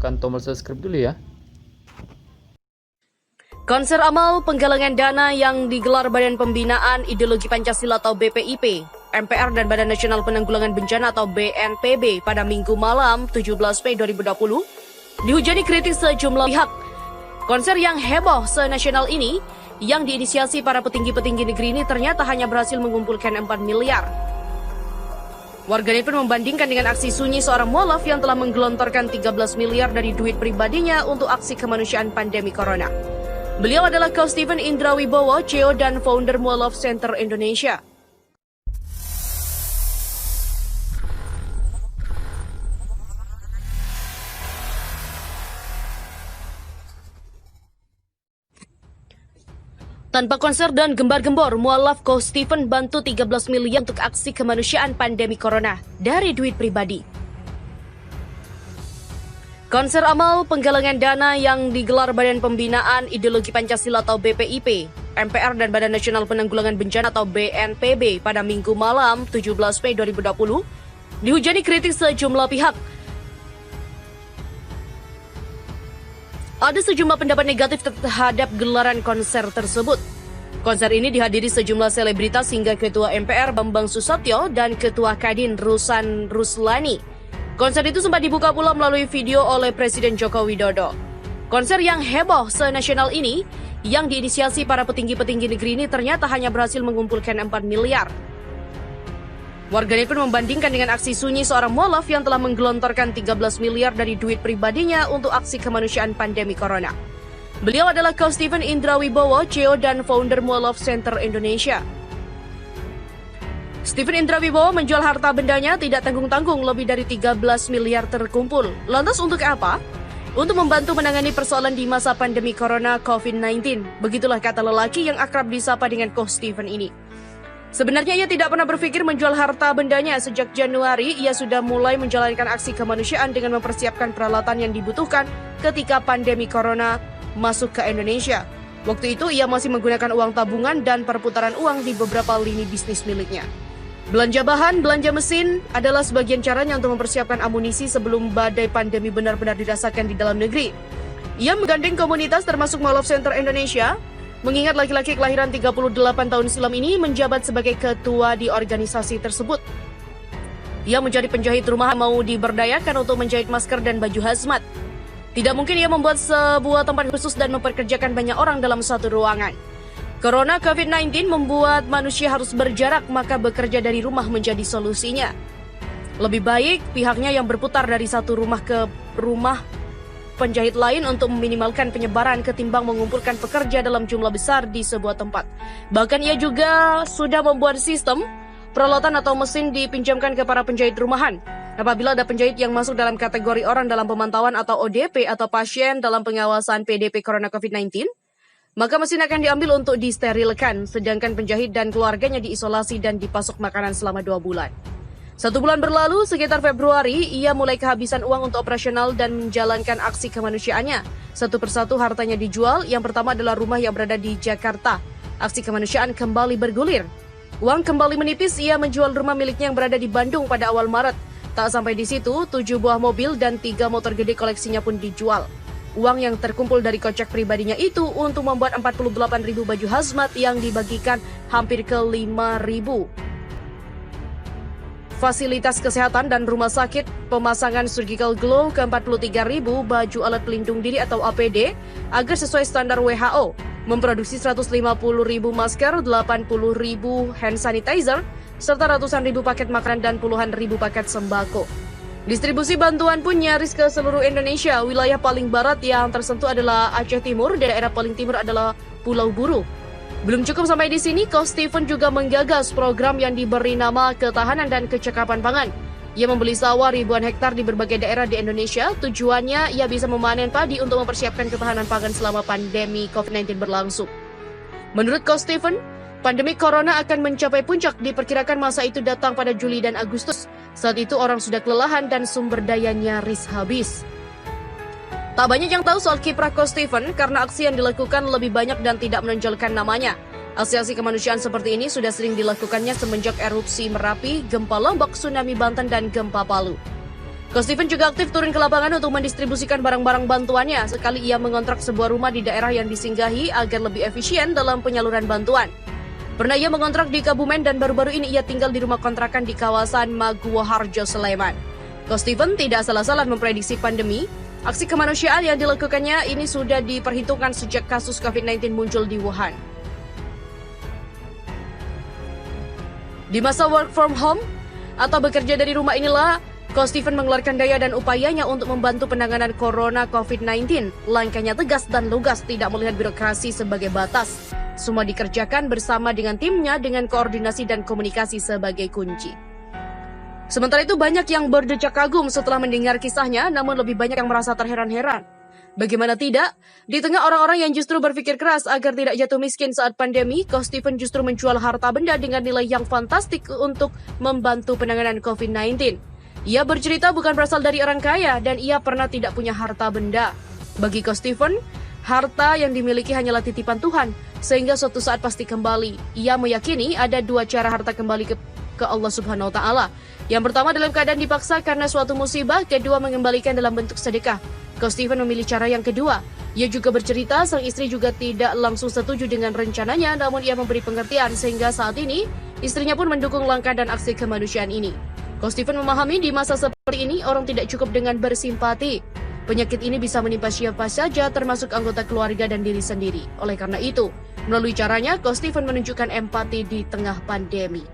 tekan tombol subscribe dulu ya. Konser amal penggalangan dana yang digelar Badan Pembinaan Ideologi Pancasila atau BPIP, MPR dan Badan Nasional Penanggulangan Bencana atau BNPB pada Minggu malam 17 Mei 2020 dihujani kritik sejumlah pihak. Konser yang heboh senasional ini yang diinisiasi para petinggi-petinggi negeri ini ternyata hanya berhasil mengumpulkan 4 miliar. Warganet pun membandingkan dengan aksi sunyi seorang mualaf yang telah menggelontorkan 13 miliar dari duit pribadinya untuk aksi kemanusiaan pandemi corona. Beliau adalah Coach Stephen Indra Wibowo, CEO dan founder Mualaf Center Indonesia. Tanpa konser dan gembar-gembor, Mualaf Coach Stephen bantu 13 miliar untuk aksi kemanusiaan pandemi corona dari duit pribadi. Konser amal penggalangan dana yang digelar Badan Pembinaan Ideologi Pancasila atau BPIP, MPR dan Badan Nasional Penanggulangan Bencana atau BNPB pada Minggu malam 17 Mei 2020 dihujani kritik sejumlah pihak. Ada sejumlah pendapat negatif terhadap gelaran konser tersebut. Konser ini dihadiri sejumlah selebritas hingga Ketua MPR Bambang Susatyo dan Ketua Kadin Rusan Ruslani. Konser itu sempat dibuka pula melalui video oleh Presiden Joko Widodo. Konser yang heboh senasional ini yang diinisiasi para petinggi-petinggi negeri ini ternyata hanya berhasil mengumpulkan 4 miliar. Warganet pun membandingkan dengan aksi sunyi seorang mualaf yang telah menggelontorkan 13 miliar dari duit pribadinya untuk aksi kemanusiaan pandemi corona. Beliau adalah Coach Stephen Indra Wibowo, CEO dan founder Mualaf Center Indonesia. Stephen Indra Wibowo menjual harta bendanya tidak tanggung-tanggung lebih dari 13 miliar terkumpul. Lantas untuk apa? Untuk membantu menangani persoalan di masa pandemi corona COVID-19. Begitulah kata lelaki yang akrab disapa dengan Coach Stephen ini. Sebenarnya ia tidak pernah berpikir menjual harta bendanya. Sejak Januari, ia sudah mulai menjalankan aksi kemanusiaan dengan mempersiapkan peralatan yang dibutuhkan ketika pandemi corona masuk ke Indonesia. Waktu itu ia masih menggunakan uang tabungan dan perputaran uang di beberapa lini bisnis miliknya. Belanja bahan, belanja mesin adalah sebagian caranya untuk mempersiapkan amunisi sebelum badai pandemi benar-benar dirasakan di dalam negeri. Ia menggandeng komunitas termasuk Mualaf Center Indonesia, mengingat laki-laki kelahiran 38 tahun silam ini menjabat sebagai ketua di organisasi tersebut. Ia menjadi penjahit rumahan mau diberdayakan untuk menjahit masker dan baju hazmat. Tidak mungkin ia membuat sebuah tempat khusus dan memperkerjakan banyak orang dalam satu ruangan. Corona COVID-19 membuat manusia harus berjarak, maka bekerja dari rumah menjadi solusinya. Lebih baik pihaknya yang berputar dari satu rumah ke rumah penjahit lain untuk meminimalkan penyebaran ketimbang mengumpulkan pekerja dalam jumlah besar di sebuah tempat. Bahkan ia juga sudah membuat sistem peralatan atau mesin dipinjamkan ke para penjahit rumahan. Apabila ada penjahit yang masuk dalam kategori orang dalam pemantauan atau ODP atau pasien dalam pengawasan PDP Corona COVID-19, maka mesin akan diambil untuk disterilkan, sedangkan penjahit dan keluarganya diisolasi dan dipasok makanan selama 2 bulan. 1 bulan berlalu, sekitar Februari, ia mulai kehabisan uang untuk operasional dan menjalankan aksi kemanusiaannya. Satu persatu hartanya dijual, yang pertama adalah rumah yang berada di Jakarta. Aksi kemanusiaan kembali bergulir. Uang kembali menipis, ia menjual rumah miliknya yang berada di Bandung pada awal Maret. Tak sampai di situ, 7 buah mobil dan 3 motor gede koleksinya pun dijual. Uang yang terkumpul dari kocek pribadinya itu untuk membuat 48.000 baju hazmat yang dibagikan hampir ke 5.000. Fasilitas kesehatan dan rumah sakit, pemasangan surgical glow ke 43.000 baju alat pelindung diri atau APD agar sesuai standar WHO, memproduksi 150.000 masker, 80.000 hand sanitizer, serta ratusan ribu paket makanan dan puluhan ribu paket sembako. Distribusi bantuan pun nyaris ke seluruh Indonesia. Wilayah paling barat yang tersentuh adalah Aceh Timur, daerah paling timur adalah Pulau Buru. Belum cukup sampai di sini, Coach Stephen juga menggagas program yang diberi nama Ketahanan dan Kecakapan Pangan. Ia membeli sawah ribuan hektar di berbagai daerah di Indonesia. Tujuannya ia bisa memanen padi untuk mempersiapkan ketahanan pangan selama pandemi COVID-19 berlangsung. Menurut Coach Stephen, pandemi corona akan mencapai puncak, diperkirakan masa itu datang pada Juli dan Agustus. Saat itu orang sudah kelelahan dan sumber daya nyaris habis. Tak banyak yang tahu soal kiprah Coach Stephen karena aksi yang dilakukan lebih banyak dan tidak menonjolkan namanya. Aksi-aksi kemanusiaan seperti ini sudah sering dilakukannya semenjak erupsi Merapi, gempa Lombok, tsunami Banten, dan gempa Palu. Coach Steven juga aktif turun ke lapangan untuk mendistribusikan barang-barang bantuannya sekali ia mengontrak sebuah rumah di daerah yang disinggahi agar lebih efisien dalam penyaluran bantuan. Pernah ia mengontrak di Kebumen dan baru-baru ini ia tinggal di rumah kontrakan di kawasan Maguwoharjo, Sleman. Coach Steven tidak salah-salah memprediksi pandemi. Aksi kemanusiaan yang dilakukannya ini sudah diperhitungkan sejak kasus COVID-19 muncul di Wuhan. Di masa work from home atau bekerja dari rumah inilah, Coach Steven mengeluarkan daya dan upayanya untuk membantu penanganan corona COVID-19. Langkahnya tegas dan lugas, tidak melihat birokrasi sebagai batas. Semua dikerjakan bersama dengan timnya dengan koordinasi dan komunikasi sebagai kunci. Sementara itu banyak yang berdecak kagum setelah mendengar kisahnya, namun lebih banyak yang merasa terheran-heran. Bagaimana tidak? Di tengah orang-orang yang justru berpikir keras agar tidak jatuh miskin saat pandemi, Coach Steven justru menjual harta benda dengan nilai yang fantastik untuk membantu penanganan COVID-19. Ia bercerita bukan berasal dari orang kaya dan ia pernah tidak punya harta benda. Bagi Coach Steven, harta yang dimiliki hanyalah titipan Tuhan, sehingga suatu saat pasti kembali. Ia meyakini ada dua cara harta kembali ke Allah Subhanahu wa Ta'ala. Yang pertama dalam keadaan dipaksa karena suatu musibah, kedua mengembalikan dalam bentuk sedekah. Coach Steven memilih cara yang kedua. Ia juga bercerita sang istri juga tidak langsung setuju dengan rencananya, namun ia memberi pengertian sehingga saat ini istrinya pun mendukung langkah dan aksi kemanusiaan ini. Coach Steven memahami di masa seperti ini orang tidak cukup dengan bersimpati. Penyakit ini bisa menimpa siapa saja termasuk anggota keluarga dan diri sendiri. Oleh karena itu, melalui caranya Coach Steven menunjukkan empati di tengah pandemi.